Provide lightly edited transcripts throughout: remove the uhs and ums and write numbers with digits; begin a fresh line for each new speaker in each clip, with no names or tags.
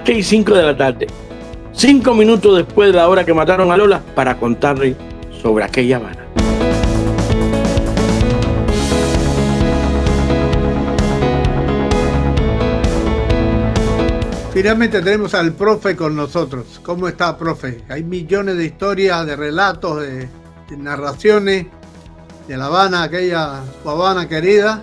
3:05 de la tarde, 5 minutos después de la hora que mataron a Lola, para contarle sobre aquella Habana.
Finalmente tenemos al profe con nosotros. ¿Cómo está, profe? Hay millones de historias, de relatos, de narraciones de La Habana, aquella su Habana querida,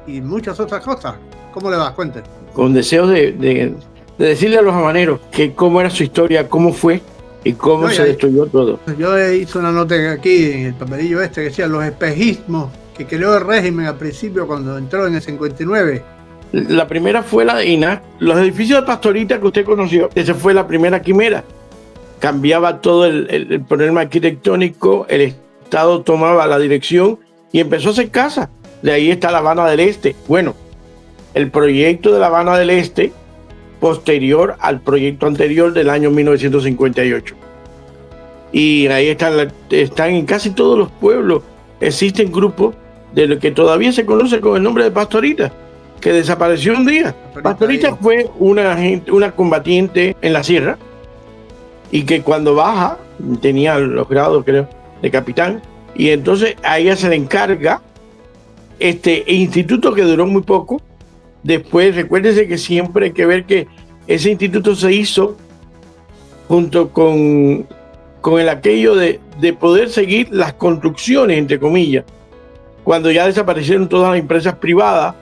y muchas otras cosas. ¿Cómo le va? Cuente.
Con deseos de decirle a los habaneros que cómo era su historia, cómo fue y cómo se destruyó todo.
Yo hice una nota aquí en el papelillo que decía los espejismos que creó el régimen al principio cuando entró en el 59.
La primera fue la de INAH, los edificios de Pastorita que usted conoció. Esa fue la primera quimera. Cambiaba todo el problema arquitectónico, el Estado tomaba la dirección y empezó a hacer casas. De ahí está La Habana del Este. Bueno, el proyecto de La Habana del Este, posterior al proyecto anterior del año 1958. Y ahí están en casi todos los pueblos. Existen grupos de lo que todavía se conoce con el nombre de Pastorita, que desapareció un día. Pastorita fue una combatiente en la sierra y que cuando baja, tenía los grados, creo, de capitán, y entonces a ella se le encarga este instituto que duró muy poco. Después, recuérdense que siempre hay que ver que ese instituto se hizo junto con el aquello de poder seguir las construcciones, entre comillas, cuando ya desaparecieron todas las empresas privadas.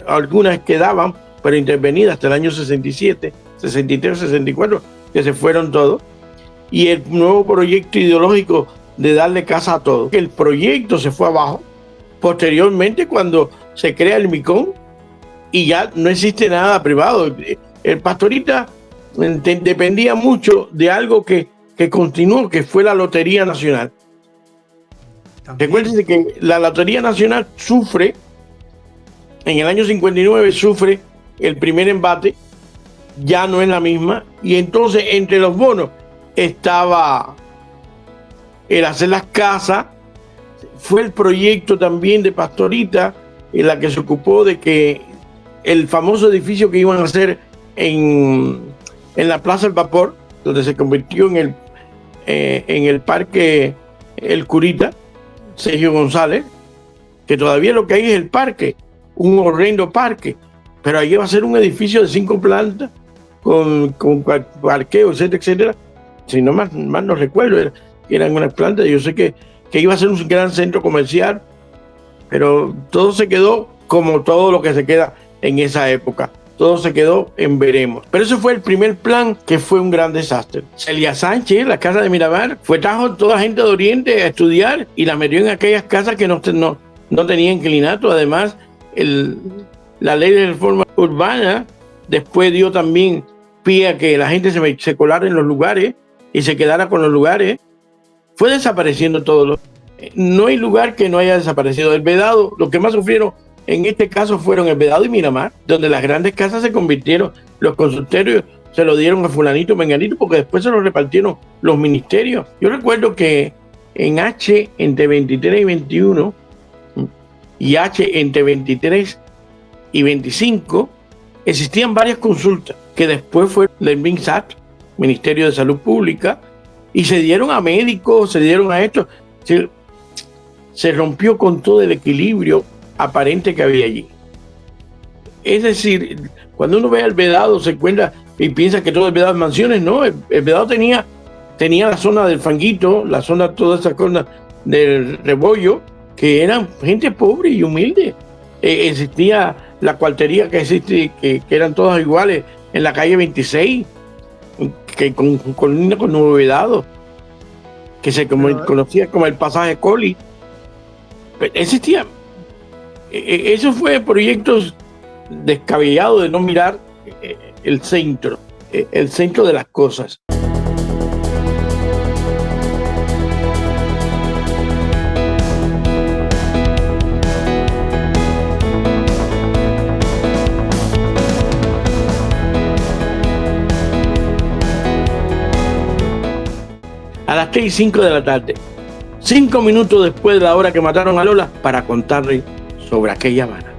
Algunas quedaban, pero intervenidas hasta el año 67, 63, 64, que se fueron todos. Y el nuevo proyecto ideológico de darle casa a todos. El proyecto se fue abajo. Posteriormente, cuando se crea el MICON y ya no existe nada privado. El Pastorita dependía mucho de algo que continuó, que fue la Lotería Nacional. Recuérdense que la Lotería Nacional sufre, en el año 59 sufre el primer embate, ya no es la misma, y entonces entre los bonos estaba el hacer las casas. Fue el proyecto también de Pastorita en la que se ocupó de que el famoso edificio que iban a hacer en la Plaza del Vapor, donde se convirtió en el parque El Curita, Sergio González, que todavía lo que hay es el parque, un horrendo parque, pero ahí va a ser un edificio de 5 plantas con parqueo, etcétera, etcétera. Si no más no recuerdo, eran unas plantas. Yo sé que iba a ser un gran centro comercial, pero todo se quedó como todo lo que se queda en esa época. Todo se quedó en veremos. Pero ese fue el primer plan, que fue un gran desastre. Celia Sánchez, la casa de Miramar, trajo toda la gente de Oriente a estudiar y la metió en aquellas casas que no tenían inclinato. Además, la ley de reforma urbana después dio también pie a que la gente se colara en los lugares y se quedara con los lugares. Fue desapareciendo todo. No hay lugar que no haya desaparecido. El Vedado, lo que más sufrieron en este caso fueron el Vedado y Miramar, donde las grandes casas se convirtieron, los consultorios se lo dieron a fulanito, menganito, porque después se lo repartieron los ministerios. Yo recuerdo que en H entre 23 y 21 y H entre 23 y 25 existían varias consultas que después fue del MINSAT, Ministerio de Salud Pública, y se dieron a médicos, se dieron a esto. Se rompió con todo el equilibrio aparente que había allí. Es decir, cuando uno ve al Vedado se cuenta y piensa que todo el Vedado es mansiones. No, el Vedado tenía la zona del Fanguito, la zona, toda esa zona del Rebollo, que eran gente pobre y humilde. Existía la cuartería que existe, que eran todas iguales, en la calle 26, que con Nuevo Vedado, que se conocía como el pasaje Coli. Existía. Eso fue proyectos descabellados de no mirar el centro de las cosas. A las 3:05 de la tarde, 5 minutos después de la hora que mataron a Lola, para contarle sobre aquella Habana.